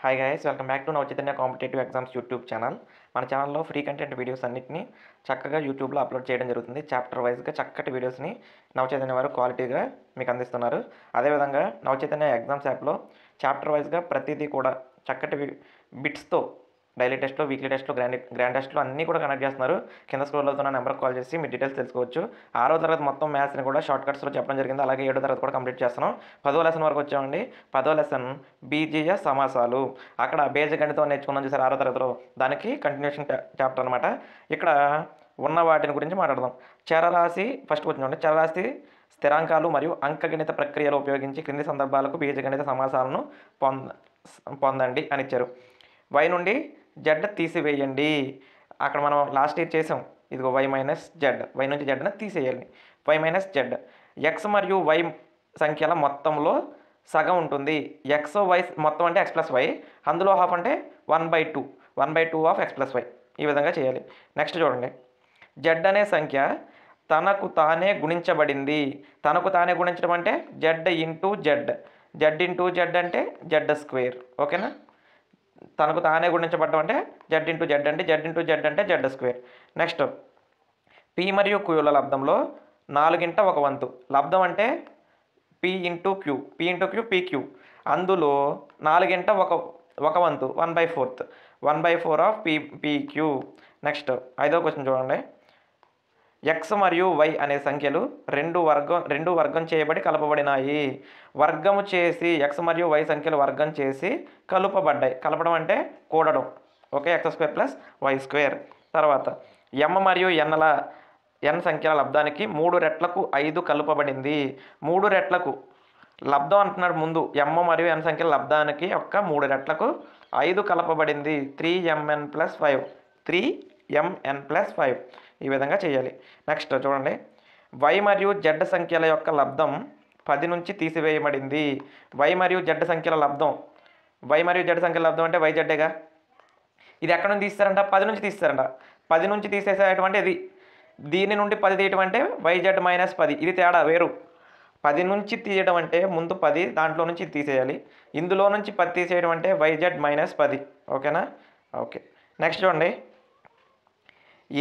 Hi guys, welcome back to Navachaitanya competitive exams YouTube channel. మన ఛానల్లో free content videos అన్నింటినీ చక్కగా యూట్యూబ్లో అప్లోడ్ చేయడం జరుగుతుంది. చాప్టర్ వైజ్గా చక్కటి వీడియోస్ని నవచైతన్య వారు క్వాలిటీగా మీకు అందిస్తున్నారు. అదేవిధంగా నవచైతన్య ఎగ్జామ్స్ యాప్లో చాప్టర్ వైజ్గా ప్రతిదీ కూడా చక్కటి బిట్స్తో డైలీ టెస్ట్లో, వీక్లీ టెస్ట్లో, గ్రాండ్ టెస్ట్లో అన్నీ కూడా కండక్ట్ చేస్తున్నారు. కింద స్క్రోల్ అవుతున్న నెంబర్కి కాల్ చేసి మీ డీటెయిల్స్ తెలుసుకోవచ్చు. 6వ తరగతి మొత్తం మ్యాథ్స్ని కూడా షార్ట్ కట్స్లో చెప్పడం జరిగింది. అలాగే 7వ తరగతి కూడా కంప్లీట్ చేస్తున్నాం. 10వ లెసన్ వరకు వచ్చామండి. 10వ లెసన్ బీజీయ సమాసాలు. అక్కడ బీజగణితం నేర్చుకున్నాం చూసారు 6వ తరగతిలో, దానికి కంటిన్యూషన్ చాప్టర్ అనమాట. ఇక్కడ ఉన్న వాటిని గురించి మాట్లాడదాం. చరరాశి ఫస్ట్ వచ్చిందండి. చరరాశి స్థిరాంకాలు మరియు అంకగణిత ప్రక్రియలు ఉపయోగించి క్రింది సందర్భాలకు బీజగణిత సమాసాలను పొందండి అని ఇచ్చారు. వై నుండి జెడ్ తీసివేయండి. అక్కడ మనం లాస్ట్ ఇయర్ చేసాం. ఇదిగో వై మైనస్ జెడ్, వై నుంచి జెడ్ని తీసేయాలి. Y minus Z. ఎక్స్ మరియు వై సంఖ్యల మొత్తంలో సగం ఉంటుంది. ఎక్స్ వై మొత్తం అంటే ఎక్స్ ప్లస్ వై, అందులో హాఫ్ అంటే 1/2 ఆఫ్ ఎక్స్ ప్లస్ వై. ఈ విధంగా చేయాలి. నెక్స్ట్ చూడండి, జెడ్ అనే సంఖ్య తనకు తానే గుణించబడింది. తనకు తానే గుణించడం అంటే Z into Z. Z into Z అంటే జెడ్ స్క్వేర్. ఓకేనా? తనకు తానే గుణించబడ్డం అంటే జెడ్ ఇంటూ జెడ్ అంటే జెడ్ ఇంటూ జెడ్ అంటే జెడ్ స్క్వేర్. నెక్స్ట్, పి మరియు క్యూల లబ్దంలో 4/1. లబ్దం అంటే P into Q, P into Q PQ. అందులో 4/1 1/4 ఆఫ్ పీక్యూ. నెక్స్ట్ 5వ క్వశ్చన్ చూడండి. ఎక్స్ మరియు వై అనే సంఖ్యలు రెండు వర్గం చేయబడి కలపబడినాయి. వర్గము చేసి ఎక్స్ మరియు వై సంఖ్యలు వర్గం చేసి కలుపబడ్డాయి. కలపడం అంటే కూడడం. Okay, x square plus y square. తర్వాత ఎమ్ మరియు ఎన్ సంఖ్యల లబ్దానికి 3 రెట్లకు 5 కలుపబడింది. 3 రెట్లకు లబ్దం అంటున్నాడు ముందు. ఎమ్ మరియు ఎన్ సంఖ్యల లబ్దానికి 3 రెట్లకు 5 కలపబడింది. 3mn+5 3mn+5. ఈ విధంగా చేయాలి. నెక్స్ట్ చూడండి, వై మరియు జెడ్ సంఖ్యల యొక్క లబ్దం 10 నుంచి తీసివేయబడింది. వై మరియు జెడ్ సంఖ్యల లబ్దం అంటే వై జెడ్డేగా. ఇది ఎక్కడ నుంచి తీస్తారంట? 10 నుంచి తీస్తారంట. 10 నుంచి తీసేసేటువంటి ఇది. దీని నుండి 10 తీయటం అంటే వైజెడ్ -10. ఇది తేడా వేరు. 10 నుంచి తీయడం అంటే ముందు 10, దాంట్లో నుంచి తీసేయాలి. ఇందులో నుంచి 10 తీసేయడం అంటే వైజెడ్ -10. ఓకేనా? ఓకే. నెక్స్ట్ చూడండి,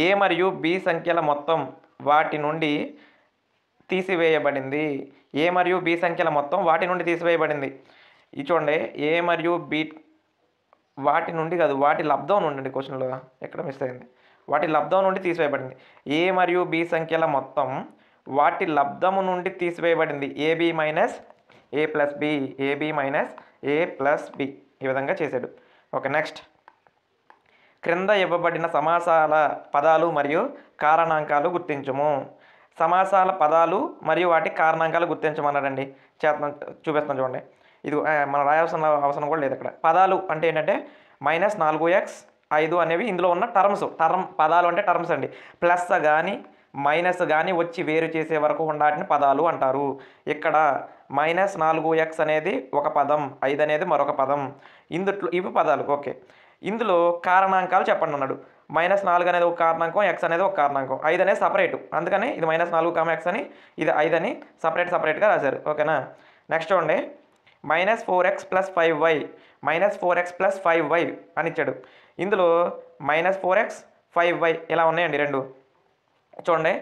ఏ మరియు బి సంఖ్యల మొత్తం వాటి నుండి తీసివేయబడింది. ఏ మరియు బి సంఖ్యల మొత్తం వాటి నుండి తీసివేయబడింది. ఇది చూడండి, ఏ మరియు బి వాటి నుండి కాదు, వాటి లబ్దం నుండి. క్వశ్చన్లో ఎక్కడ మిస్ అయింది. వాటి లబ్దం నుండి తీసివేయబడింది. ఏ మరియు బి సంఖ్యల మొత్తం వాటి లబ్దము నుండి తీసివేయబడింది. ఏబి మైనస్ ఏ ప్లస్ బి, ఏబి మైనస్ ఏ ప్లస్ బి. ఈ విధంగా చేశాడు. ఓకే. నెక్స్ట్, క్రింద ఇవ్వబడిన సమాసాల పదాలు మరియు కారణాంకాలు గుర్తించము. సమాసాల పదాలు మరియు వాటి కారణాంకాలు గుర్తించమన్నాడండి. చూపిస్తాను చూడండి. ఇది మనం రాయాల్సిన అవసరం కూడా లేదు ఇక్కడ. పదాలు అంటే ఏంటంటే -4x5 అనేవి ఇందులో ఉన్న పదాలు అంటే టర్మ్స్ అండి. ప్లస్ కానీ మైనస్ కానీ వచ్చి వేరు చేసే వరకు ఉండాటిని పదాలు అంటారు. ఇక్కడ -4x అనేది ఒక పదం, 5 అనేది మరొక పదం. ఇవి పదాలు. ఓకే. ఇందులో కారణాంకాలు చెప్పండి అన్నాడు. -4 అనేది ఒక కారణాంకం, ఎక్స్ అనేది ఒక కారణాంకం, 5 అనేది సపరేటు. అందుకని ఇది -4, x అని, ఇది 5 అని సపరేట్గా రాశారు. ఓకేనా? నెక్స్ట్ చూడండి, -4x + 5y, -4x + 5y అని ఇచ్చాడు. ఇందులో -4x 5y ఇలా ఉన్నాయండి రెండు. చూడండి,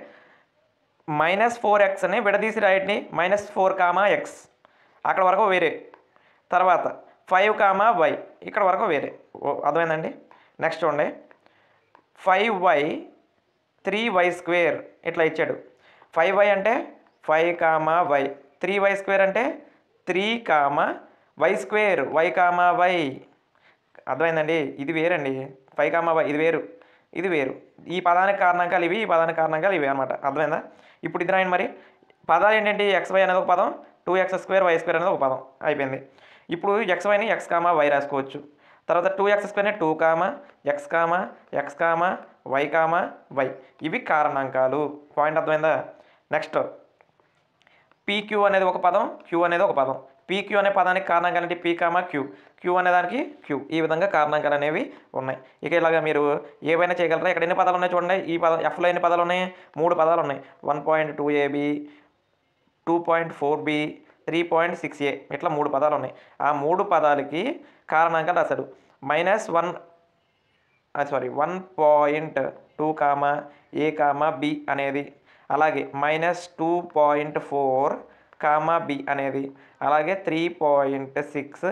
-4x అని విడదీసి రాయటిని -4, x అక్కడ వరకు వేరే. తర్వాత 5, y ఇక్కడ వరకు వేరే. అర్థమైందండి? నెక్స్ట్ చూడండి, 5y 3y² ఇట్లా ఇచ్చాడు. 5y అంటే 5, y 3y² అంటే 3, y², y. అర్థమైందండి? ఇది వేరండి. 5, y ఇది వేరు, ఇది వేరు. ఈ పదానికి కారణాంకాలు ఇవి, ఈ పదానికి కారణాంకాలు ఇవి అనమాట. అర్థమైందా? ఇప్పుడు ఇది రాయండి. మరి పదాలు ఏంటంటే xy అనేది ఒక పదం, 2x² y² అనేది ఒక పదం. అయిపోయింది. ఇప్పుడు xyని x, y రాసుకోవచ్చు. తర్వాత 2x²ని 2, x, x, y, y. ఇవి కారణాంకాలు. పాయింట్ అర్థమైందా? నెక్స్ట్, పీక్యూ అనేది ఒక పదం, క్యూ అనేది ఒక పదం. పీక్యూ అనే పదానికి కారణాంకాలు అంటే పీ, క్యూ అనే దానికి క్యూ. ఈ విధంగా కారణాంకాలు అనేవి ఉన్నాయి. ఇక ఇలాగా మీరు ఏవైనా చేయగలరా? ఇక్కడ ఎన్ని పదాలు ఉన్నాయి చూడండి. ఈ పదం ఎఫ్లో ఎన్ని పదాలు ఉన్నాయి? 3 పదాలు ఉన్నాయి. 1.2ab, 2.4b, 3.6a ఇట్లా 3 పదాలు ఉన్నాయి. ఆ 3 పదాలకి కారణాంకాలు రాశాడు. -1.2 a b అనేది, అలాగే -2.4 b అనేది, అలాగే 3.6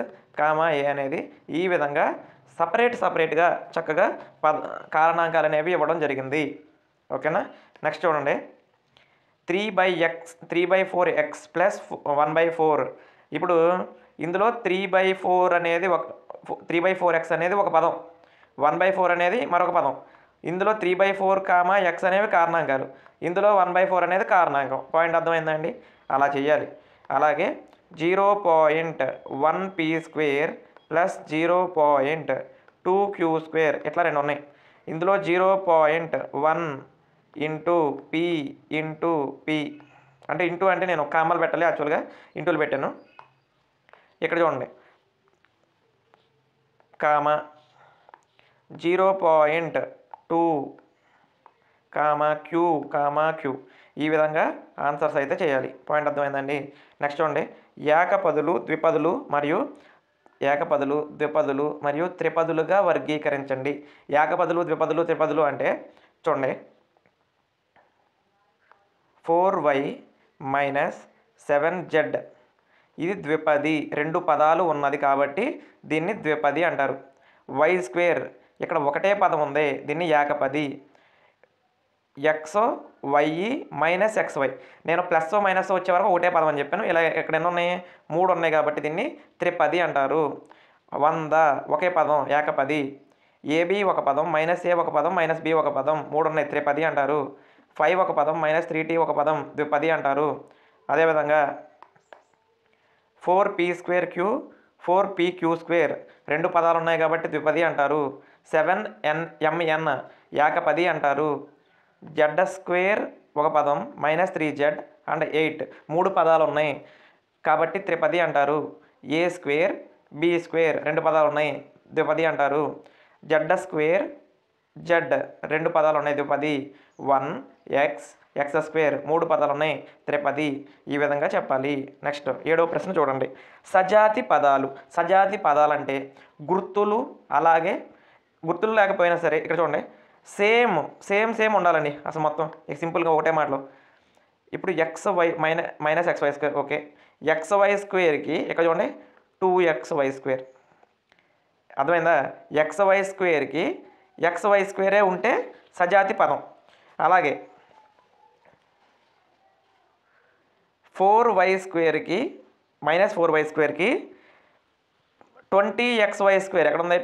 a అనేది, ఈ విధంగా సపరేట్గా చక్కగా కారణాంకాలు అనేవి ఇవ్వడం జరిగింది. ఓకేనా. నెక్స్ట్ చూడండి, 3/4x ప్లస్ 1/4. ఇప్పుడు ఇందులో 3/4 అనేది 3/4x అనేది ఒక పదం, 1/4 అనేది మరొక పదం. ఇందులో 3/4 x అనేవి కారణాంకాలు, ఇందులో 1/4 అనేది కారణాంకం. పాయింట్ అర్థమైందండి? అలా చేయాలి. అలాగే 0.1p² ప్లస్ 0.2q² ఇట్లా 2 ఉన్నాయి. ఇందులో 0.1 ఇంటూ p ఇంటూ p అంటే ఇంటూ అంటే నేను కామాలు పెట్టాలి, యాక్చువల్గా ఇంటూలు పెట్టాను. ఇక్కడ చూడండి, కామా 0.2 q ఈ విధంగా ఆన్సర్స్ అయితే చేయాలి. పాయింట్ అర్థమైందండి? నెక్స్ట్ చూడండి, ఏకపదులు ద్విపదులు మరియు త్రిపదులుగా వర్గీకరించండి. ఏకపదులు ద్విపదులు అంటే చూడండి, 4y - 7z ఇది ద్విపది, 2 పదాలు ఉన్నది కాబట్టి దీన్ని ద్విపది అంటారు. y² ఇక్కడ ఒకటే పదం ఉంది, దీన్ని ఏకపది. x y - xy నేను ప్లస్ మైనస్ వచ్చే వరకు ఒకటే పదం అని చెప్పాను. ఇలా ఇక్కడ ఎన్ని ఉన్నాయి? 3 ఉన్నాయి కాబట్టి దీన్ని త్రిపది అంటారు. 100 ఒకే పదం ఏకపది. ab ఒక పదం, -a ఒక పదం, -b ఒక పదం, 3 ఉన్నాయి, త్రిపది అంటారు. 5 ఒక పదం, -3t ఒక పదం, ద్విపది అంటారు. అదేవిధంగా 4p²q 4pq² 2 పదాలు ఉన్నాయి కాబట్టి ద్విపది అంటారు. 7mn ఏకపది అంటారు. z² ఒక పదం, -3z అండ్ 8 3 పదాలు ఉన్నాయి కాబట్టి త్రిపది అంటారు. a² b² 2 పదాలు ఉన్నాయి, ద్విపది అంటారు. z² z 2 పదాలు ఉన్నాయి, ద్విపది. 1x x² 3 పదాలు ఉన్నాయి, త్రిపది. ఈ విధంగా చెప్పాలి. నెక్స్ట్ 7వ ప్రశ్న చూడండి, సజాతి పదాలు అంటే గుర్తులు, అలాగే గుర్తులు లేకపోయినా సరే ఇక్కడ చూడండి సేమ్ ఉండాలండి. అసలు మొత్తం సింపుల్గా ఒకటే మాటలో. ఇప్పుడు xy -xy² ఓకే, xy²కి ఇక్కడ చూడండి 2xy². అర్థమైందా? xy²కి xy² ఉంటే సజాతి పదం. అలాగే 4y²కి -4y²కి 20xy² ఎక్కడ ఉంది?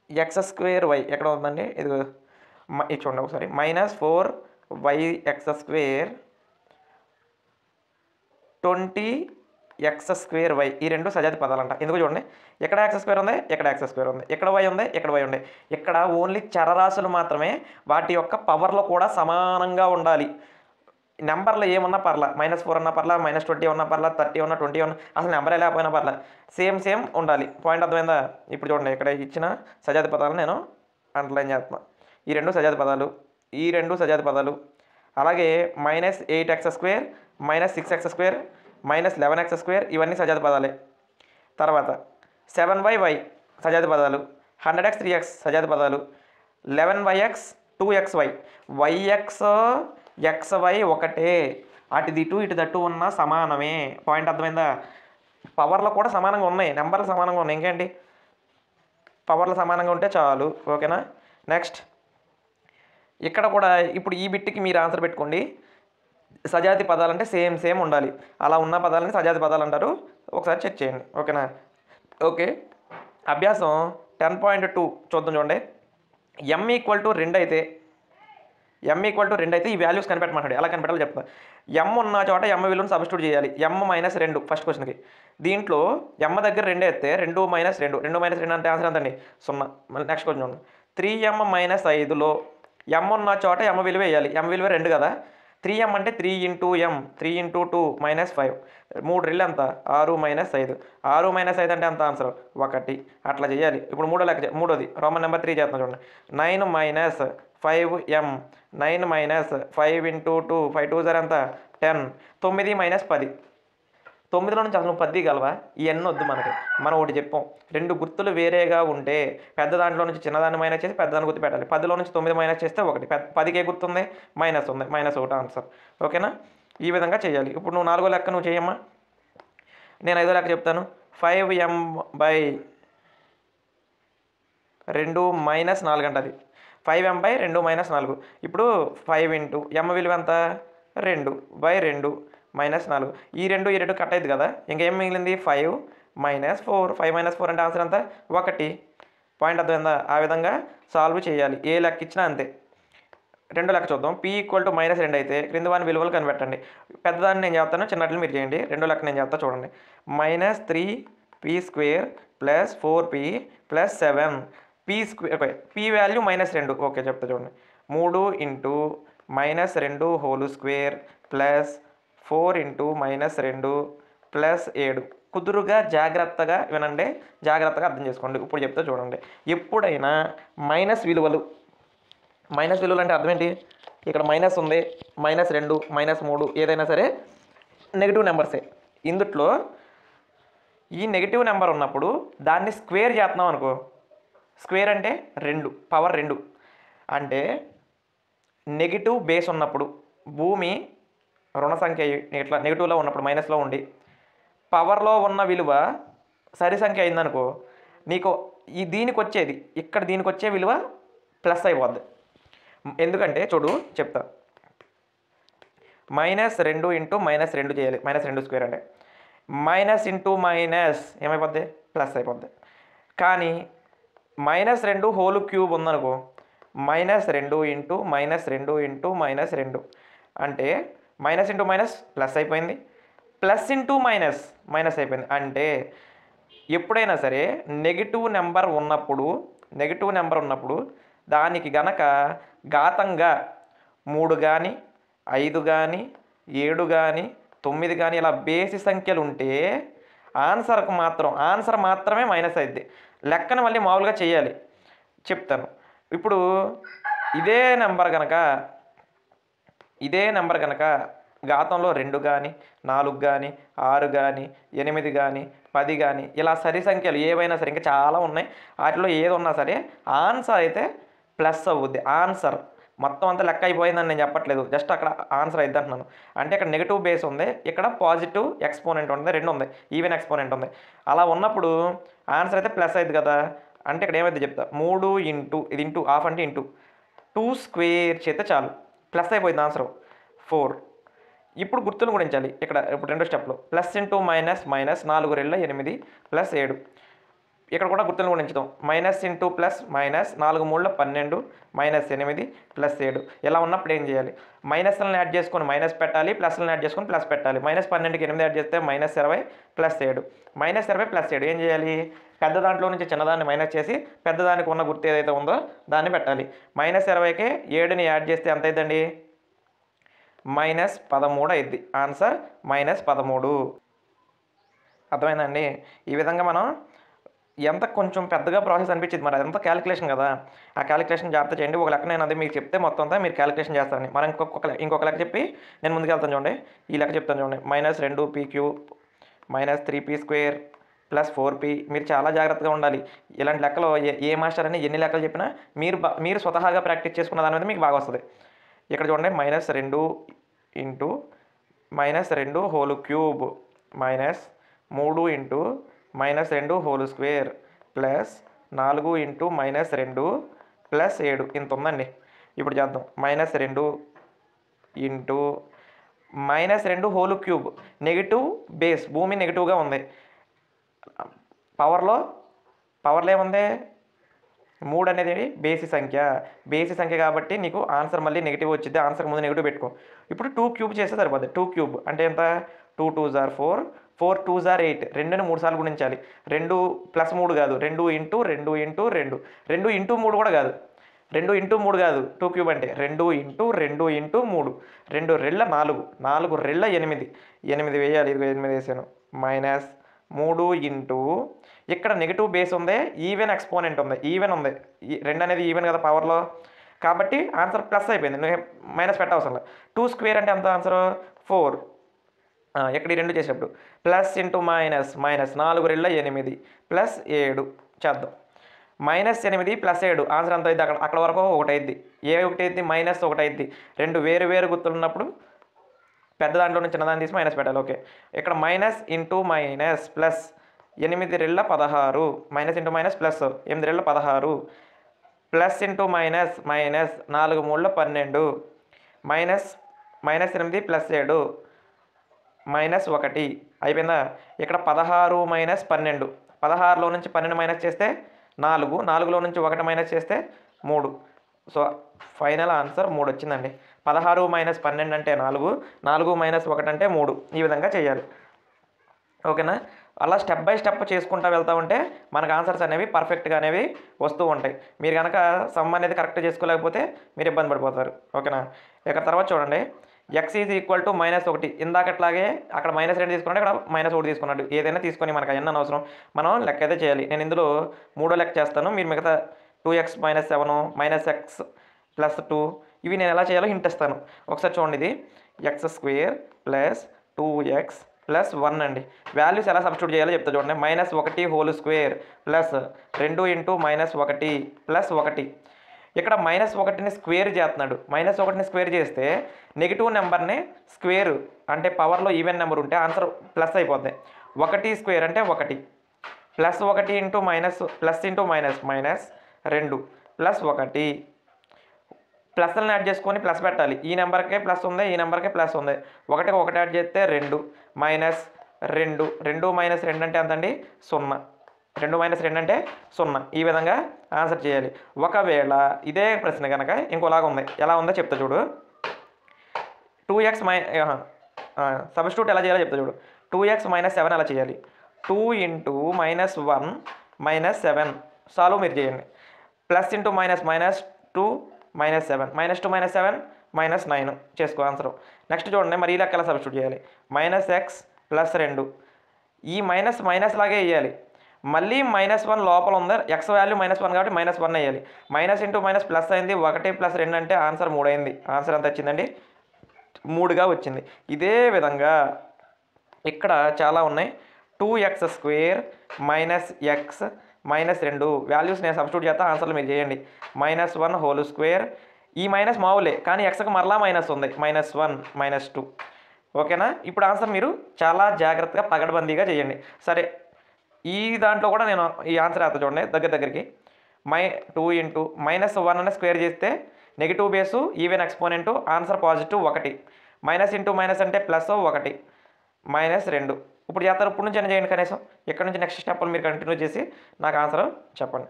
20x²y ఎక్కడ ఉందండి? ఇది చూడండి ఒకసారి, -4yx² 20x²y ఈ 2 సజాతి పదాలంట. ఎందుకు చూడండి, ఎక్కడ x² ఉంది, ఎక్కడ x² ఉంది, ఎక్కడ y ఉంది, ఎక్కడ y ఉంది. ఇక్కడ ఓన్లీ చరరాశులు మాత్రమే, వాటి యొక్క పవర్లో కూడా సమానంగా ఉండాలి. నెంబర్లో ఏమన్నా పర్లా, -4 ఉన్నా పర్లా, -20 ఉన్నా పర్లా, 30 ఉన్నా, 20 ఉన్నా, అసలు నెంబరే లేకపోయినా పర్లా, సేమ్ ఉండాలి. పాయింట్ అర్థమైందా? ఇప్పుడు చూడండి, ఇక్కడ ఇచ్చిన సజాతి పదాలు నేను అండర్లైన్ చేస్తున్నా. ఈ 2 సజాతి పదాలు, అలాగే -8x² -6x² -11x² ఇవన్నీ సజాతి పదాలే. తర్వాత 7y సజాతి పదాలు, 100x 3x సజాతి పదాలు, 11yx 2xy yx xy ఒకటే, ఇటు దట్టు ఉన్న సమానమే. పాయింట్ అర్థమైందా? పవర్లో కూడా సమానంగా ఉన్నాయి, నెంబర్లు సమానంగా ఉన్నాయి. ఇంకేంటి, పవర్లు సమానంగా ఉంటే చాలు. ఓకేనా. నెక్స్ట్ ఇక్కడ కూడా ఇప్పుడు ఈ బిట్కి మీరు ఆన్సర్ పెట్టుకోండి. సజాతి పదాలు అంటే సేమ్ ఉండాలి, అలా ఉన్న పదాలని సజాతి పదాలు అంటారు. ఒకసారి చెక్ చేయండి. ఓకేనా. ఓకే, అభ్యాసం 10.2 చూద్దాం. చూడండి, m = 2 అయితే ఈ వాల్యూస్ కనిపెట్టమంటాడు. ఎలా కనిపెట్టాలో చెప్తా. m ఉన్న చోట m విలువను సబ్స్టిట్యూట్ చేయాలి. m - 2 ఫస్ట్ క్వశ్చన్కి. దీంట్లో m దగ్గర 2 అయితే 2 - 2 అంటే ఆన్సర్ ఎంతండి? 0. నెక్స్ట్ క్వశ్చన్ చూడండి, 3m - 5లో m ఉన్న చోట m విలువ వేయాలి. m విలువ 2 కదా, 3m అంటే 3 ఇంటూ m, 3 ఇంటూ 2 -5, 3 రెళ్ళు ఎంత 6 - 5, 6 - 5 అంటే ఎంత ఆన్సర్ 1. అట్లా చేయాలి. ఇప్పుడు మూడోది రోమన్ నెంబర్ 3 చేస్తాం చూడండి. 9 - 5m, 9 - 5 ఇంటూ 2, 5 2 ఎంత 10, 9 - 10. 9లో నుంచి అసలు నువ్వు 10 గలవా? ఇవన్నీ వద్దు మనకి. మనం ఒకటి చెప్పాం, 2 గుర్తులు వేరేగా ఉంటే పెద్ద దాంట్లో నుంచి చిన్నదాన్ని మైనస్ చేసి పెద్దదాన్ని గుర్తు పెట్టాలి. 10లో నుంచి 9 మైనస్ చేస్తే 1, 10కి ఏ గుర్తుంది మైనస్ ఉంది, -1 ఆన్సర్. ఓకేనా? ఈ విధంగా చేయాలి. ఇప్పుడు నువ్వు 4వ లెక్క నువ్వు చేయమ్మా. నేను 5వ లెక్క చెప్తాను. 5m/2 - 4 అంటది. 5m/2 - 4. ఇప్పుడు 5 ఇంటూ m విలువ ఎంత 2/2 -4. ఈ 2 కట్ అయింది కదా, ఇంకేం మిగిలింది 5 - 4. 5 - 4 అంటే ఆన్సర్ ఎంత 1. పాయింట్ అర్థమైందా? ఆ విధంగా సాల్వ్ చేయాలి. ఏ లెక్క ఇచ్చినా అంతే. రెండో లెక్క చూద్దాం. p = -2 అయితే క్రింది వాని విలువలు కనిపెట్టండి. పెద్దదాన్ని నేను చెప్తాను, చిన్నట్లు మీరు చేయండి. రెండో లెక్క నేను చెప్తా చూడండి. -3p² + 4p + 7 p value -2. Okay చెప్తా చూడండి. 3 into -2 whole square plus 4 into -2 plus 7. కుదురుగా జాగ్రత్తగా వినండి, జాగ్రత్తగా అర్థం చేసుకోండి. ఇప్పుడు చెప్తే చూడండి. ఎప్పుడైనా మైనస్ విలువలు అంటే అర్థం ఏంటి? ఇక్కడ మైనస్ ఉంది, -2 -3 ఏదైనా సరే నెగిటివ్ నెంబర్సే. ఇందుట్లో ఈ నెగిటివ్ నెంబర్ ఉన్నప్పుడు దాన్ని స్క్వేర్ చేస్తున్నాం అనుకో. స్క్వేర్ అంటే 2, పవర్ 2. అంటే నెగిటివ్ బేస్ ఉన్నప్పుడు, భూమి రుణ సంఖ్య ఇట్లా నెగిటివ్లో ఉన్నప్పుడు మైనస్లో ఉండి పవర్లో ఉన్న విలువ సరి సంఖ్య అయిందనుకో, నీకు దీనికి వచ్చేది ఇక్కడ దీనికి వచ్చే విలువ ప్లస్ అయిపోద్ది. ఎందుకంటే చూడు చెప్తా. -2 ఇంటూ -2 చేయాలి. -2² అంటే మైనస్ ఇంటూ మైనస్ ఏమైపోద్ది ప్లస్ అయిపోద్ది. కానీ -2 హోల్ క్యూబ్ ఉందనుకో, -2 ఇంటూ -2 ఇంటూ -2 అంటే మైనస్ ఇంటూ మైనస్ ప్లస్ అయిపోయింది, ప్లస్ ఇంటూ మైనస్ అయిపోయింది. అంటే ఎప్పుడైనా సరే నెగిటివ్ నెంబర్ ఉన్నప్పుడు దానికి గనక ఘాతంగా 3 కానీ 5 కానీ 7 కానీ 9 కానీ ఇలా బేసి సంఖ్యలు ఉంటే ఆన్సర్ మాత్రమే మైనస్ అయింది. లెక్కను మళ్ళీ మామూలుగా చేయాలి, చెప్తాను. ఇప్పుడు ఇదే నెంబర్ కనుక ఘాతంలో 2 కానీ 4 కానీ 6 కానీ 8 కానీ 10 కానీ ఇలా సరి సంఖ్యలు ఏవైనా సరే, ఇంకా చాలా ఉన్నాయి, వాటిలో ఏది ఉన్నా సరే ఆన్సర్ అయితే ప్లస్ అవుద్ది. ఆన్సర్ మొత్తం అంతా లెక్క అయిపోయిందని నేను చెప్పట్లేదు, జస్ట్ అక్కడ ఆన్సర్ అయిద్ది అంటున్నాను. అంటే ఇక్కడ నెగిటివ్ బేస్ ఉంది, ఇక్కడ పాజిటివ్ ఎక్స్పోనెంట్ ఉంది, 2 ఉంది, ఈవెన్ ఎక్స్పోనెంట్ ఉంది. అలా ఉన్నప్పుడు ఆన్సర్ అయితే ప్లస్ అయింది కదా. అంటే ఇక్కడ ఏమైతే చెప్తా, 3 ఇంటూ ఇది ఇంటూ హాఫ్ అంటే ఇంటూ 2 స్క్వేర్ చేస్తే చాలు, ప్లస్ అయిపోయింది ఆన్సర్ 4. ఇప్పుడు గుర్తును గుణించాలి. ఇప్పుడు రెండో స్టెప్లో ప్లస్ ఇంటూ మైనస్ 4 రెళ్ళ 8 ప్లస్ 7. ఇక్కడ కూడా గుర్తులు గుణించుదాం. Minus into plus minus 4 3 12 -8 plus 7. ఇలా ఉన్నప్పుడు ఏం చేయాలి? మైనస్లను యాడ్ చేసుకొని మైనస్ పెట్టాలి, ప్లస్లను యాడ్ చేసుకొని ప్లస్ పెట్టాలి. -12కి 8 యాడ్ చేస్తే -20 ప్లస్ 7. -20 ప్లస్ 7 ఏం చేయాలి? పెద్ద దాంట్లో నుంచి చిన్నదాన్ని మైనస్ చేసి పెద్దదానికి ఉన్న గుర్తు ఏదైతే ఉందో దాన్ని పెట్టాలి. -20కి 7ని యాడ్ చేస్తే ఎంత అవుతుందండి? -13 అయింది. ఆన్సర్ -13. అర్థమైందండి? ఈ విధంగా మనం ఎంత కొంచెం పెద్దగా ప్రాసెస్ అనిపించింది, మరి అదంతా క్యాలిక్యులేషన్ కదా, ఆ క్యాలిక్యులేషన్ జాగ్రత్త చేయండి. ఒక లెక్క నేను అదే మీకు చెప్తే మొత్తం అంతా మీరు క్యాలిక్యులేషన్ చేస్తారని. మరి ఇంకొక లెక్క చెప్పి నేను ముందుకు వెళ్తాను చూడండి. ఈ లెక్క చెప్తాను చూడండి. -2p³ -3p² + 4p. మీరు చాలా జాగ్రత్తగా ఉండాలి. ఇలాంటి లెక్కలో ఏ మాస్టర్ అని ఎన్ని లెక్కలు చెప్పినా మీరు స్వతహాగా ప్రాక్టీస్ చేసుకున్న దాని మీద మీకు బాగా వస్తుంది. ఇక్కడ చూడండి, -2 into -2 whole cube -3 into -2 whole square plus 4 into -2 plus 7 ఇంత ఉందండి. ఇప్పుడు చేద్దాం. -2 into -2 whole cube, negative base, భూమి నెగిటివ్గా ఉంది, పవర్లో ఏముంది 3 అనేది బేసి సంఖ్య కాబట్టి నీకు ఆన్సర్ మళ్ళీ నెగిటివ్ వచ్చింది. ఆన్సర్ ముందు నెగిటివ్ పెట్టుకో. ఇప్పుడు 2 క్యూబ్ చేస్తే సరిపోద్ది. 2 క్యూబ్ అంటే ఎంత? 2 2s are 4, 4 2s are 8. 2ని 3 సార్లు గుణించాలి. 2 + 3 కాదు, 2 ఇంటూ 2 ఇంటూ 2, 2 ఇంటూ 3 కూడా కాదు, 2 ఇంటూ 3 కాదు 2 క్యూబ్ అంటే 2 ఇంటూ 3 రెళ్ళ 4 రెళ్ళ 8 వేయాలి. ఇదిగో 8 వేసాను. మైనస్ 3 ఇంటూ ఇక్కడ నెగిటివ్ బేస్ ఉంది, ఈవెన్ ఎక్స్పోనెంట్ ఉంది, ఈవెన్ ఉంది. 2 అనేది ఈవెన్ కదా పవర్లో, కాబట్టి ఆన్సర్ ప్లస్ అయిపోయింది. నువ్వు మైనస్ పెట్టవసరం లేదు. 2 స్క్వేర్ అంటే ఎంత ఆన్సర్ 4. ఇక్కడ ఈ 2 చేసేటప్పుడు ప్లస్ ఇంటూ మైనస్ 4 రెళ్ళ 8 ప్లస్ 7 చేద్దాం. -8 + 7 ఆన్సర్ ఎంత అయింది? అక్కడ వరకు 1 అయింది. ఏ 1 అయింది? -1 అయింది. 2 వేరు గుర్తులు ఉన్నప్పుడు పెద్ద దాంట్లో నుంచి చిన్నదాన్ని తీసి మైనస్ పెట్టాలి. ఓకే, ఇక్కడ minus into minus plus 8 రెళ్ళ 16 minus into minus plus 8 రెళ్ళ 16 plus into minus 4 3 12 -8 + 7 -1 అయిపోయిందా? ఇక్కడ 16 - 12 16లో నుంచి 12 మైనస్ చేస్తే 4లో నుంచి 1 మైనస్ చేస్తే 3. సో ఫైనల్ ఆన్సర్ 3 వచ్చిందండి. 16 - 12 అంటే 4 - 1 అంటే 3. ఈ విధంగా చేయాలి. ఓకేనా? అలా స్టెప్ బై స్టెప్ చేసుకుంటూ వెళ్తూ ఉంటే మనకు ఆన్సర్స్ అనేవి పర్ఫెక్ట్గా అనేవి వస్తూ ఉంటాయి. మీరు కనుక సమ్ అనేది కరెక్ట్ చేసుకోలేకపోతే మీరు ఇబ్బంది పడిపోతారు. ఓకేనా? ఇక తర్వాత చూడండి, x = -1. ఇందాకట్లాగే అక్కడ -2 తీసుకున్నాడు, ఇక్కడ -1 తీసుకున్నాడు. ఏదైనా తీసుకొని మనకు అవన్నీ అనవసరం, మనం లెక్క అయితే చేయాలి. నేను ఇందులో 3వ లెక్క చేస్తాను, మీరు మిగతా 2x - 7 -x + 2 ఇవి నేను ఎలా చేయాలో హింట్ ఇస్తాను. ఒకసారి చూడండి, ఇది x² + 2x + 1 అండి. వాల్యూస్ ఎలా సబ్స్టిట్యూట్ చేయాలో చెప్తా చూడండి. -1² ప్లస్ 2 ఇంటూ -1 ప్లస్ 1. ఇక్కడ -1ని స్క్వేర్ చేస్తున్నాడు. -1ని స్క్వేర్ చేస్తే నెగిటివ్ నెంబర్ని స్క్వేర్ అంటే పవర్లో ఈవెన్ నెంబర్ ఉంటే ఆన్సర్ ప్లస్ అయిపోద్ది. 1 స్క్వేర్ అంటే 1 plus 1 into minus plus into minus -2 plus 1 ప్లస్లను యాడ్ చేసుకొని ప్లస్ పెట్టాలి. ఈ నెంబర్కే ప్లస్ ఉంది, ఈ నెంబర్కే ప్లస్ ఉంది. 1 యాడ్ చేస్తే 2 -2 2 - 2 అంటే ఎంత అండి? 0. 2 - 2 అంటే 0. ఈ విధంగా ఆన్సర్ చేయాలి. ఒకవేళ ఇదే ప్రశ్న కనుక ఇంకోలాగా ఉంది, ఎలా ఉందో చెప్తా చూడు. 2x సబ్స్టిట్యూట్ ఎలా చేయాలో చెప్తా చూడు. 2x - 7 ఎలా చేయాలి? 2 ఇంటూ -1 - 7 సాల్వ్ మీరు చేయండి. ప్లస్ ఇంటూ మైనస్ -2 -7 -2 - 7 -9 చేసుకో ఆన్సర్. నెక్స్ట్ చూడండి, మరి ఈ లెక్క ఎలా సబ్స్టిట్యూట్ చేయాలి? -x + 2 ఈ మైనస్ లాగే వేయాలి. మళ్ళీ -1 లోపల ఉంది, x వాల్యూ -1 కాబట్టి -1 వేయాలి. మైనస్ ఇంటూ మైనస్ ప్లస్ అయింది, 1 + 2 అంటే ఆన్సర్ 3 అయింది. ఆన్సర్ ఎంత వచ్చిందండి? 3గా వచ్చింది. ఇదే విధంగా ఇక్కడ చాలా ఉన్నాయి. 2x² - x -2 వాల్యూస్ నేను సబ్స్టిట్యూట్ చేస్తా, ఆన్సర్లు మీరు చేయండి. -1² ఈ మైనస్ మామూలే, కానీ ఎక్స్కి మరలా మైనస్ ఉంది, -1 -2. ఓకేనా? ఇప్పుడు ఆన్సర్ మీరు చాలా జాగ్రత్తగా పగడబందీగా చేయండి. సరే, ఈ దాంట్లో కూడా నేను ఈ ఆన్సర్ వేస్తా చూడండి. దగ్గరికి 2 ఇంటూ -1 అని స్క్వేర్ చేస్తే negative base even exponent answer positive 1 minus into minus అంటే ప్లస్ 1 -2. ఇప్పుడు చేస్తారు, ఇప్పుడు నుంచి అయినా చేయండి కనీసం. ఇక్కడ నుంచి నెక్స్ట్ స్టెప్లు మీరు కంటిన్యూ చేసి నాకు ఆన్సర్ చెప్పండి.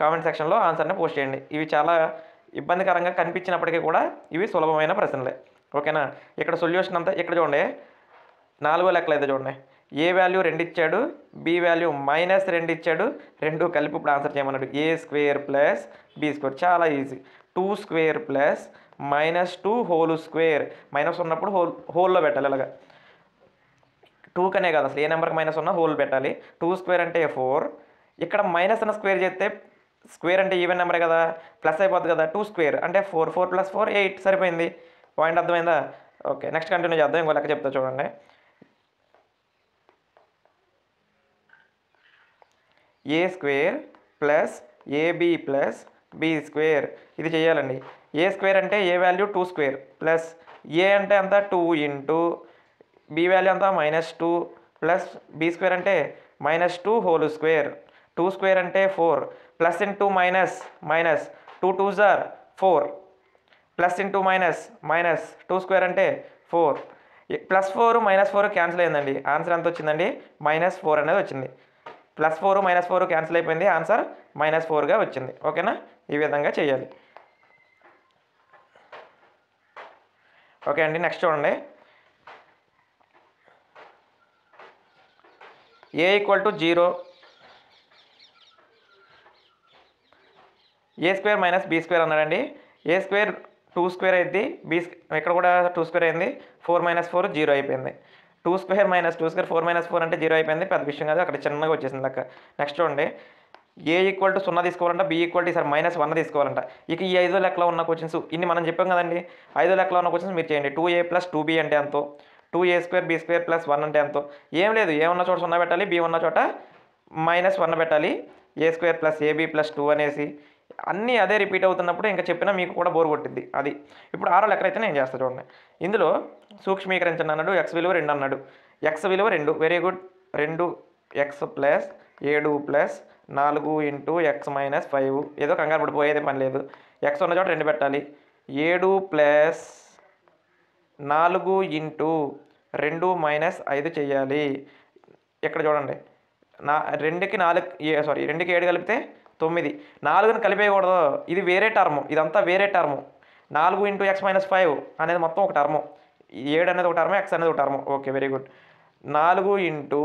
కామెంట్ సెక్షన్లో ఆన్సర్ని పోస్ట్ చేయండి. ఇవి చాలా ఇబ్బందికరంగా కనిపించినప్పటికీ కూడా ఇవి సులభమైన ప్రశ్నలే. ఓకేనా? ఇక్కడ సొల్యూషన్ అంతా ఇక్కడ చూడండి. 4వ లెక్కలు అయితే చూడండి. ఏ వాల్యూ 2 ఇచ్చాడు, బి వాల్యూ -2 ఇచ్చాడు, 2 కలిపి ఇప్పుడు ఆన్సర్ చేయమన్నాడు. a² + b². చాలా ఈజీ. 2² -2 whole square. మైనస్ ఉన్నప్పుడు హోల్లో పెట్టాలి. ఇలాగా 2 కనే కాదు, అసలు ఏ నెంబర్కి మైనస్ ఉన్న హోల్ పెట్టాలి. 2² అంటే 4. ఇక్కడ మైనస్ అన్న స్క్వేర్ చేస్తే స్క్వేర్ అంటే ఈవెన్ నెంబరే కదా, ప్లస్ అయిపోద్ది కదా. 2² అంటే 4 4 + 4 8 సరిపోయింది. పాయింట్ అర్థమైందా? ఓకే, నెక్స్ట్ కంటిన్యూ చేద్దాం. ఇంకో లెక్క చెప్తా చూడండి. a² + ab + b². ఇది చేయాలండి. a² అంటే ఏ వాల్యూ 2² ప్లస్ ఏ అంటే అంత 2 ఇంటూ బి వాల్యూ అంతా -2 ప్లస్ b² అంటే -2 హోల్ స్క్వేర్. 2² అంటే 4 plus into minus 2 2s are 4 plus into minus 2² అంటే 4 +4 -4 క్యాన్సిల్ అయిందండి. ఆన్సర్ ఎంత వచ్చిందండి? -4 అనేది వచ్చింది. +4 -4 క్యాన్సిల్ అయిపోయింది, ఆన్సర్ -4గా వచ్చింది. ఓకేనా? ఈ విధంగా చేయాలి. ఓకే అండి, నెక్స్ట్ చూడండి. a = 0 A square minus B square అన్నాడండి. ఏ స్క్వేర్ 2 స్క్వేర్ అయింది, ఇక్కడ కూడా 2 స్క్వేర్ అయింది, 4 మైనస్ 4 జీరో అయిపోయింది. 2 స్క్వేర్ మైనస్ 2 స్క్వేర్ 4 మైనస్ 4 అంటే జీరో అయిపోయింది, పెద్ద విషయం కాదు, అక్కడ చిన్నగా వచ్చేసింది లెక్క. నెక్స్ట్ చూడండి, ఏ ఈక్వల్ టు 0 తీసుకోవాలంట, బీ ఈక్వల్ టు ఈసారి -1 తీసుకోవాలంట. ఇక ఈ 5 లెక్కలో ఉన్న క్వశ్చన్స్ ఇన్ని మనం చెప్పాం కదండి. 5 లెక్కలో ఉన్న క్వశ్చన్స్ మీరు చేయండి. 2a + 2b అంటే ఎంతో, 2a² b² + 1 అంటే ఎంతో. ఏం లేదు, ఏ ఉన్న చోట 0 పెట్టాలి, బి ఉన్న చోట -1 పెట్టాలి, a² + ab + 2 అనేసి అన్నీ అదే రిపీట్ అవుతున్నప్పుడు ఇంకా చెప్పినా మీకు కూడా బోర్ కొట్టింది. అది ఇప్పుడు 6వ లెక్క అయితే నేను చేస్తాను చూడండి. ఇందులో సూక్ష్మీకరించండి అన్నాడు, x విలువ 2 అన్నాడు. x విలువ 2, వెరీ గుడ్. 2x + 7 + 4 × x - 5, ఏదో కంగారు పడిపోయేది పని లేదు. x ఉన్న చోట 2 పెట్టాలి. 7 + 4 × 2 - 5 చేయాలి. ఇక్కడ చూడండి, 2కి 7 కలిపితే 9, 4ని కలిపేయకూడదు, ఇది వేరే టర్ము, ఇదంతా వేరే టర్ము. 4 × x - 5 అనేది మొత్తం ఒక టర్ము, 7 అనేది ఒక టర్ము, x అనేది ఒక టర్ము. Okay, very good. 4 × 2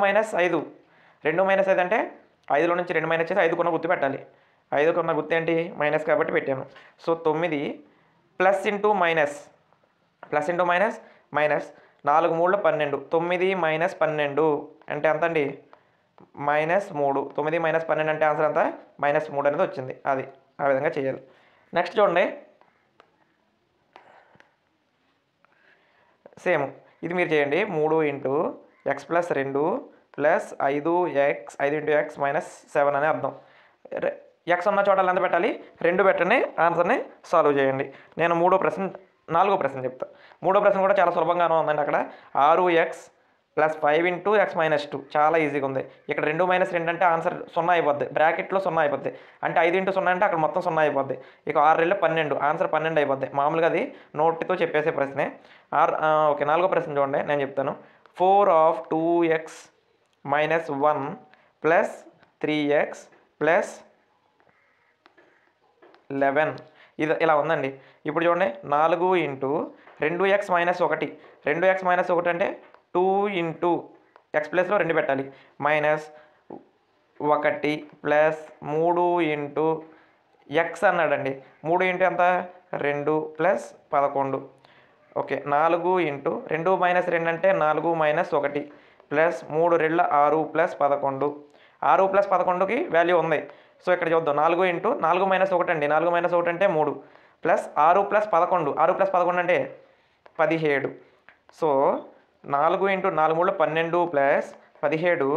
- 5, 2 - 5 అంటే 5లో నుంచి 2 మైనస్ చేసి 5కున్న గుర్తు పెట్టాలి. 5కున్న గుర్తు ఏంటి, మైనస్ కాబట్టి పెట్టాను. So 9 plus into minus, plus into minus minus, 4 × 3 = 12, 9 - 12 అంటే ఎంత అండి, -3. 9 - 12 అంటే ఆన్సర్ ఎంత, -3 అనేది వచ్చింది. అది ఆ విధంగా చేయాలి. నెక్స్ట్ చూడండి, సేమ్ ఇది మీరు చేయండి. 3 × x + 2 + 5x 7 అనే అర్థం. x ఉన్న చోట ఎంత పెట్టాలి, 2 పెట్టండి, ఆన్సర్ని సాల్వ్ చేయండి. నేను 4వ ప్రశ్న చెప్తా. 3వ ప్రశ్న కూడా చాలా సులభంగానే ఉందండి. అక్కడ 6x + 5 × x - 2 చాలా ఈజీగా ఉంది. ఇక్కడ 2 - 2 అంటే ఆన్సర్ 0 అయిపోద్ది, బ్రాకెట్లో 0 అయిపోద్ది. అంటే 5 × 0 అంటే అక్కడ మొత్తం 0 అయిపోద్ది. ఇక 6 × 12 ఆన్సర్ 12 అయిపోద్ది. మామూలుగా అది నోటితో చెప్పేసే ప్రశ్నే. ఓకే, 4వ ప్రశ్న చూడండి, నేను చెప్తాను. 4 2x - 1 + 3x + 11 ఇది ఇలా ఉందండి. ఇప్పుడు చూడండి, 4 × 2x - 1, 2x - 1 అంటే 2 × x ప్లేస్లో 2 పెట్టాలి, -1 + 3 × x అన్నాడండి. 3 × ఎంత, 2 + 11. ఓకే, 4 × 2 - 2 అంటే 4 - 1 + 3 2 6 + 11. 6 + 11కి వాల్యూ ఉంది. సో ఇక్కడ చూద్దాం, 4 × 4 - 1 అండి, 4 - 1 అంటే 3 + 6 + 11, 6 + 11 అంటే 17. సో 4 × 4 = 12 + 17,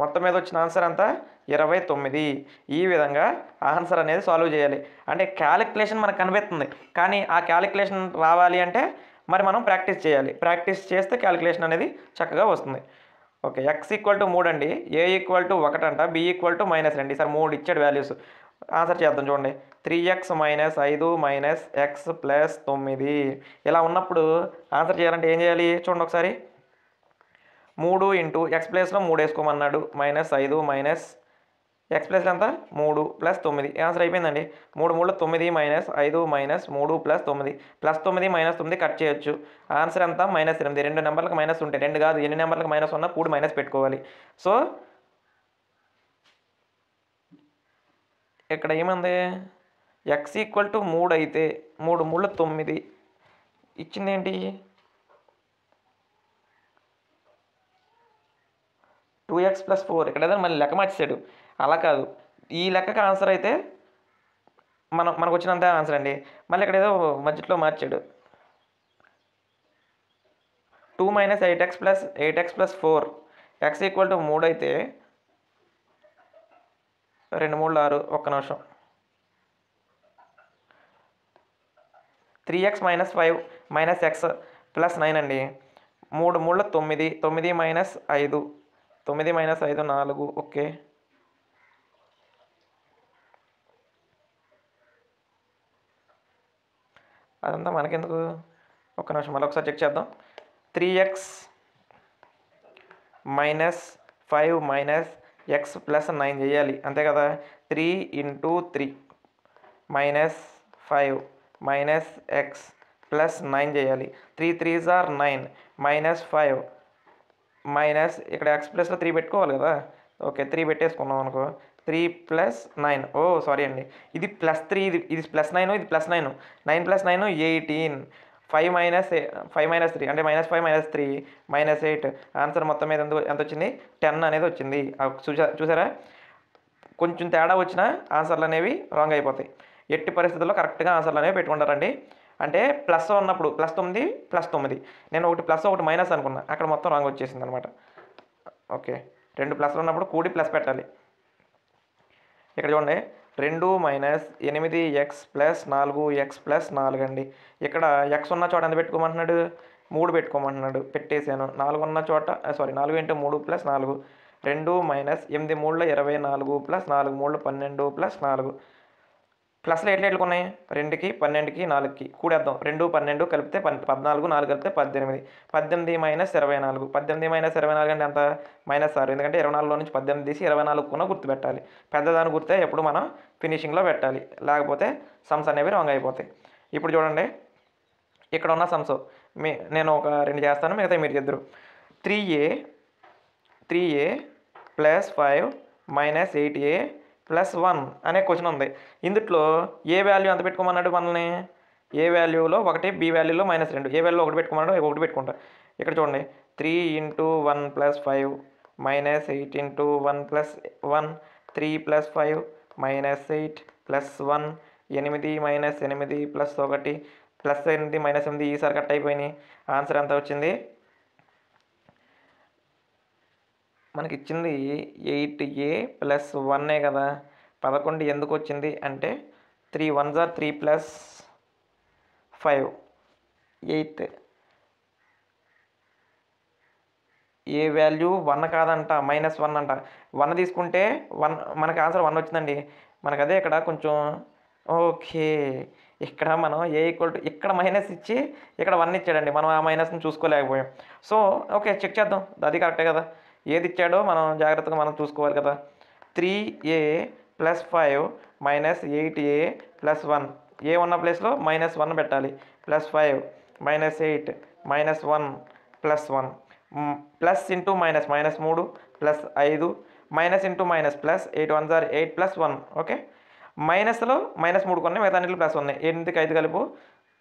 మొత్తం మీద వచ్చిన ఆన్సర్ అంతా 29. ఈ విధంగా ఆన్సర్ అనేది సాల్వ్ చేయాలి. అంటే క్యాలిక్యులేషన్ మనకు కనిపిస్తుంది, కానీ ఆ క్యాలిక్యులేషన్ రావాలి అంటే మరి మనం ప్రాక్టీస్ చేయాలి. ప్రాక్టీస్ చేస్తే క్యాలిక్యులేషన్ అనేది చక్కగా వస్తుంది. ఓకే, x = 3 అండి, a = 1 అంట, b = -2. ఈసారి 3 ఇచ్చాడు వాల్యూస్. ఆన్సర్ చేద్దాం చూడండి. 3x - 5 - x + 9 ఇలా ఉన్నప్పుడు ఆన్సర్ చేయాలంటే ఏం చేయాలి చూడండి ఒకసారి. 3 × x ప్లేస్లో 3 వేసుకోమన్నాడు, -5 - x ప్లేస్లో ఎంత, 3 + 9. ఆన్సర్ అయిపోయిందండి. 3 × 3 = 9 - 5 - 3 + 9, +9 - 9 కట్ చేయొచ్చు. ఆన్సర్ ఎంత, -8. 2 నెంబర్లకు మైనస్ ఉంటాయి, 2 కాదు, ఎన్ని నెంబర్లకు మైనస్ ఉన్నా కూడి మైనస్ పెట్టుకోవాలి. సో ఇక్కడ ఏముంది, x = 3 అయితే 3 × 3 = 9 ఇచ్చింది ఏంటి, 2x + 4. ఇక్కడ ఏదో మళ్ళీ లెక్క మార్చేసాడు, అలా కాదు, ఈ లెక్కకి ఆన్సర్ అయితే మనకు వచ్చినంత ఆన్సర్ అండి. మళ్ళీ ఇక్కడ ఏదో మధ్యలో మార్చాడు. 2 - 8x + 8x + 4, x = 3 అయితే 2 3 6, ఒక్క నిమిషం. 3x - 5 - x + 9 అండి. 3 × 3 = 9, 9 - 5, 9 - 5 4. ఓకే, అదంతా మనకెందుకు, ఒక్క నిమిషం మళ్ళీ ఒకసారి చెక్ చేద్దాం. 3x - 5 - x + 9 చేయాలి, అంతే కదా. 3 × 3 - 5 - x + 9 చేయాలి. 3 3s are 9 -5 ఇక్కడ x ప్లేస్లో 3 పెట్టుకోవాలి కదా. ఓకే, 3 పెట్టేసుకున్నాం అనుకో, 3 + 9 ఓ సారీ అండి, ఇది +3, ఇది +9, ఇది +9, 9 + 9 18, 5 - 3 అంటే -5 - 3 -8, ఆన్సర్ మొత్తం మీద ఎంత వచ్చింది 10 అనేది వచ్చింది. చూసారా, కొంచెం తేడా వచ్చినా ఆన్సర్లు అనేవి రాంగ్ అయిపోతాయి. ఎట్టి పరిస్థితుల్లో కరెక్ట్గా ఆన్సర్లు అనేవి పెట్టుకుంటారండి. అంటే ప్లస్ ఉన్నప్పుడు +9 +9, నేను ఒకటి ప్లస్ ఒకటి మైనస్ అనుకున్నా, అక్కడ మొత్తం రాంగ్ వచ్చేసింది అనమాట. ఓకే, 2 ప్లస్లు ఉన్నప్పుడు కూడి ప్లస్ పెట్టాలి. ఇక్కడ చూడండి, 2 - 8x + 4x + 4 అండి. ఇక్కడ x ఉన్న చోట ఎంత పెట్టుకోమంటున్నాడు, 3 పెట్టుకోమంటున్నాడు, పెట్టేశాను. 4 ఉన్న చోట 4 × 3 + 4, 2 - 8 3 24 + 4 3 12 + 4. ప్లస్లో ఎట్లా ఉన్నాయి, 2కి 12కి 4కి కూడేద్దాం. 2 12 కలిపితే 14, 4 కలిపితే 18, 18 - 24, 18 - 24 అంటే ఎంత -6, ఎందుకంటే 24లో నుంచి 18 తీసి 24 కూడా గుర్తుపెట్టాలి. పెద్దదాని గుర్తే ఎప్పుడు మనం ఫినిషింగ్లో పెట్టాలి, లేకపోతే సమ్స్ అనేవి రాంగ్ అయిపోతాయి. ఇప్పుడు చూడండి, ఇక్కడ ఉన్న సమ్స్ నేను ఒక 2 చేస్తాను, మిగతా మీరు చెద్దరు. 3a + 5 - 8a + 1 అనే క్వశ్చన్ ఉంది. ఇందులో ఏ వాల్యూ ఎంత పెట్టుకోమన్నాడు మనల్ని, ఏ వాల్యూలో 1, బి వాల్యూలో -2, ఏ వాల్యూలో 1 పెట్టుకోమన్నాడు, 1 పెట్టుకుంటా. ఇక్కడ చూడండి, 3 × 1 + 5 - 8 × 1 + 1, 3 + 5 - 8 + 1, 8 - 8 + 1 +8 - 8 ఈసారి కట్ అయిపోయినాయి. ఆన్సర్ ఎంత వచ్చింది, మనకి ఇచ్చింది 8a + 1 కదా. 11 ఎందుకు వచ్చింది అంటే 3 × 1 = 3 + 5 8, ఏ వాల్యూ 1 కాదంట, -1 అంట. 1 తీసుకుంటే 1 మనకి ఆన్సర్ 1 వచ్చిందండి. మనకు అదే ఇక్కడ కొంచెం ఓకే, ఇక్కడ మనం ఇక్కడ మైనస్ ఇచ్చి ఇక్కడ 1 ఇచ్చాడండి, మనం ఆ మైనస్ని చూసుకోలేకపోయాం. సో ఓకే, చెక్ చేద్దాం, అది కరెక్టే కదా, ఏది ఇచ్చాడో మనం జాగ్రత్తగా మనం చూసుకోవాలి కదా. 3a + 5 - 8a + 1, ఏ ఉన్న ప్లేస్లో -1 పెట్టాలి, +5 - 8 - 1 + 1, plus into minus -3 + 5 minus into minus plus 8 × 1 = 8 + 1. Okay, మైనస్లో -3 కొన్ని, మిగతా అన్నింటిలో ప్లస్ ఉన్నాయి. 8కి 5 కలుపు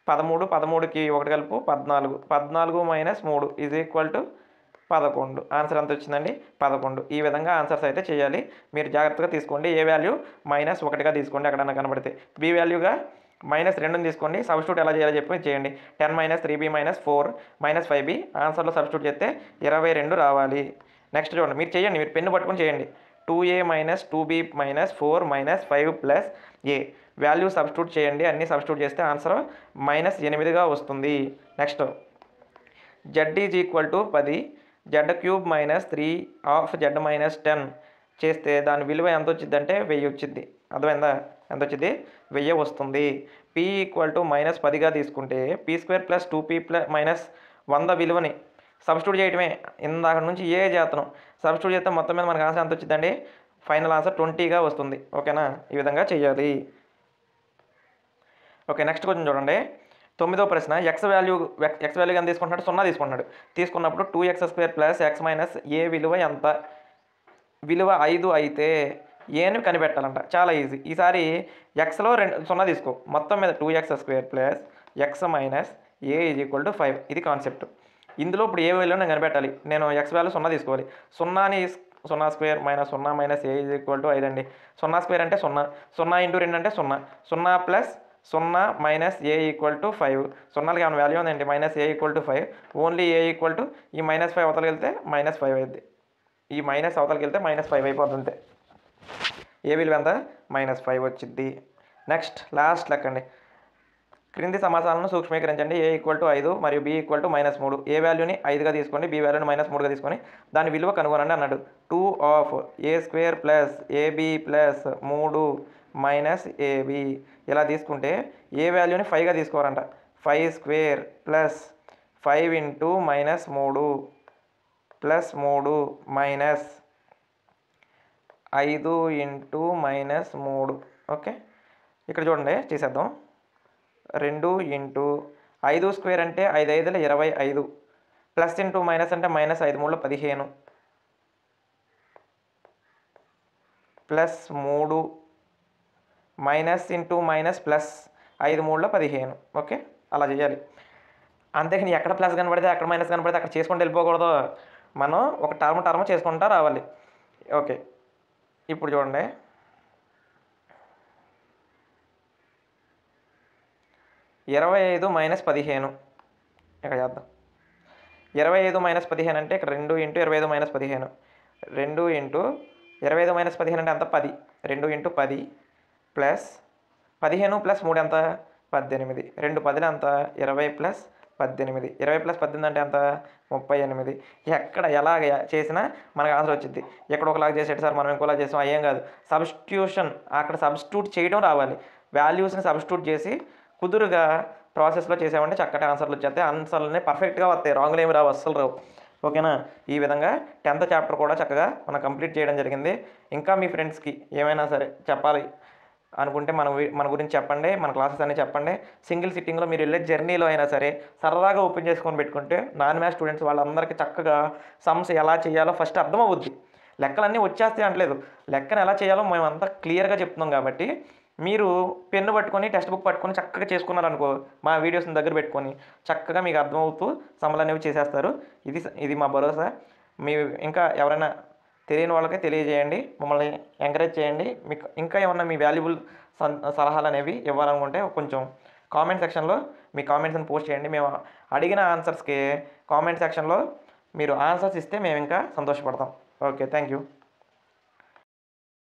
13, 13కి 1 కలుపు 14, 14 - 3 = 11. ఆన్సర్ ఎంత వచ్చిందండి, 11. ఈ విధంగా ఆన్సర్స్ అయితే చేయాలి, మీరు జాగ్రత్తగా తీసుకోండి. ఏ వాల్యూ -1గా తీసుకోండి ఎక్కడన్నా కనబడితే, బి వాల్యూగా -2ని తీసుకోండి. సబ్స్టిట్యూట్ ఎలా చేయాలో చెప్పి చేయండి. 10 - 3b - 4 - 5b ఆన్సర్లో సబ్స్టిట్యూట్ చేస్తే 22 రావాలి. నెక్స్ట్ చూడండి, మీరు చేయండి, మీరు పెన్ను పట్టుకొని చేయండి. 2a - 2b - 4 - 5 + a value substitute చేయండి. అన్నీ సబ్స్టిట్యూట్ చేస్తే ఆన్సర్ -8గా వస్తుంది. Next z = 10, z³ - 3 of z - 10 చేస్తే దాని విలువ ఎంత వచ్చింది అంటే 1000 వచ్చింది. అర్థమైందా, ఎంత వచ్చింది, 1000 వస్తుంది. p = -10గా తీసుకుంటే p² + 2p - 100 విలువని సబ్స్టిట్యూట్ చేయడమే. ఇందాక నుంచి ఏ చేస్తున్నాం, సబ్స్టిట్యూట్ చేస్తే మొత్తం మీద మనకు ఆన్సర్ ఎంత వచ్చిందండి, ఫైనల్ ఆన్సర్ 20గా వస్తుంది. ఓకేనా, ఈ విధంగా చేయాలి. ఓకే, నెక్స్ట్ క్వశ్చన్ చూడండి. 9వ ప్రశ్న, ఎక్స్ వాల్యూ ఎంత తీసుకుంటున్నాడు, 0 తీసుకుంటున్నాడు. తీసుకున్నప్పుడు 2x² + x - a విలువ ఎంత, విలువ 5 అయితే ఏని కనిపెట్టాలంట. చాలా ఈజీ. ఈసారి ఎక్స్లో 0 తీసుకో, మొత్తం మీద 2x² + x - a = 5. ఇది కాన్సెప్ట్. ఇందులో ఇప్పుడు ఏ వాల్యూ నేను కనిపెట్టాలి, నేను x వాల్యూ 0 తీసుకోవాలి. 0ని 0² - 0 - a = 5 అండి. 0² అంటే 0, 0 × 2 అంటే 0, 0 + 0 - a = 5. 0కి ఏమైనా వాల్యూ ఉందండి, -a = 5. ఓన్లీ a = ఈ -5 అవతలకి వెళ్తే -5 అయింది, ఈ మైనస్ అవతలకి వెళ్తే -5 అయిపోతుంది అంతే. ఏ విలువ ఎంత, -5 వచ్చింది. నెక్స్ట్ లాస్ట్ లెక్కండి. క్రింది సమాసాలను సూక్ష్మీకరించండి. a = 5 మరియు b = -3. ఏ వాల్యూని 5గా తీసుకోండి, b వాల్యూని -3గా తీసుకొని దాని విలువ కనుగొనండి అన్నాడు. 2 ఆఫ్ a² + ab + 3 - ab ఇలా తీసుకుంటే ఏ వాల్యూని 5గా తీసుకోవాలంట. 5² + 5 × -3 +3 మైనస్ 5 × -3. ఓకే, ఇక్కడ చూడండి చేసేద్దాం. 2 × 5² అంటే 5 × 5 = 25, ప్లస్ ఇంటూ మైనస్ అంటే -5 × 3 = 15, plus 3 minus into minus plus 5 3 15. Okay, అలా చేయాలి. అంతేకాని ఎక్కడ ప్లస్ కనబడితే అక్కడ మైనస్ కనబడితే అక్కడ చేసుకుంటూ వెళ్ళిపోకూడదు. మనం ఒక టర్మ్ చేసుకుంటా రావాలి. ఓకే, ఇప్పుడు చూడండి, 25 మైనస్ 15 ఇక్కడ చేద్దాం. 25 మైనస్ 15 అంటే ఇక్కడ 2 ఇంటూ 25 మైనస్ 15, 2 ఇంటూ 25 మైనస్ 15 అంటే ఎంత 10, 2 ఇంటూ 10 ప్లస్ 15 ప్లస్ 3 ఎంత 18, 2 10 ఎంత 20 ప్లస్ 18, 20 ప్లస్ 18 అంటే ఎంత 38. ఎక్కడ ఎలాగ చేసినా మనకు ఆన్సర్ వచ్చింది. ఎక్కడ ఒకలాగా చేసేది సార్ మనం ఇంకోలా చేసాం అయ్యేం కాదు. సబ్స్టిట్యూషన్ అక్కడ సబ్స్టిట్యూట్ చేయడం రావాలి. వాల్యూస్ని సబ్స్టిట్యూట్ చేసి కుదురుగా ప్రాసెస్లో చేసామంటే చక్కటి ఆన్సర్లు వచ్చేస్తాయి. ఆన్సర్లని పర్ఫెక్ట్గా వస్తాయి, రాంగ్లు ఏమి రావు, అస్సలు రావు. ఓకేనా? ఈ విధంగా 10th చాప్టర్ కూడా చక్కగా మనం కంప్లీట్ చేయడం జరిగింది. ఇంకా మీ ఫ్రెండ్స్కి ఏమైనా సరే చెప్పాలి అనుకుంటే మన గురించి చెప్పండి, మన క్లాసెస్ అన్నీ చెప్పండి. సింగిల్ సిట్టింగ్లో మీరు వెళ్ళే జర్నీలో అయినా సరే సరదాగా ఓపెన్ చేసుకొని పెట్టుకుంటే నాన్ మ్యాథ్స్ స్టూడెంట్స్ వాళ్ళందరికీ చక్కగా సమ్స్ ఎలా చేయాలో ఫస్ట్ అర్థమవుద్ది. లెక్కలన్నీ వచ్చేస్తాయి అనలేదు, లెక్కను ఎలా చేయాలో మేమంతా క్లియర్గా చెప్తున్నాం. కాబట్టి మీరు పెన్ను పట్టుకొని టెక్స్ట్ బుక్ పట్టుకొని చక్కగా చేసుకున్నారనుకో, మా వీడియోస్ని దగ్గర పెట్టుకొని చక్కగా మీకు అర్థమవుతూ సమ్ములు అనేవి చేసేస్తారు. ఇది మా భరోసా. మీ ఇంకా ఎవరైనా తెలియని వాళ్ళకి తెలియజేయండి, మమ్మల్ని ఎంకరేజ్ చేయండి. మీకు ఇంకా ఏమన్నా మీ వాల్యుబుల్ సలహాలు అనేవి ఇవ్వాలనుకుంటే కొంచెం కామెంట్ సెక్షన్లో మీ కామెంట్స్ని పోస్ట్ చేయండి. మేము అడిగిన ఆన్సర్స్కి కామెంట్ సెక్షన్లో మీరు ఆన్సర్స్ ఇస్తే మేము ఇంకా సంతోషపడతాం. Okay, thank you.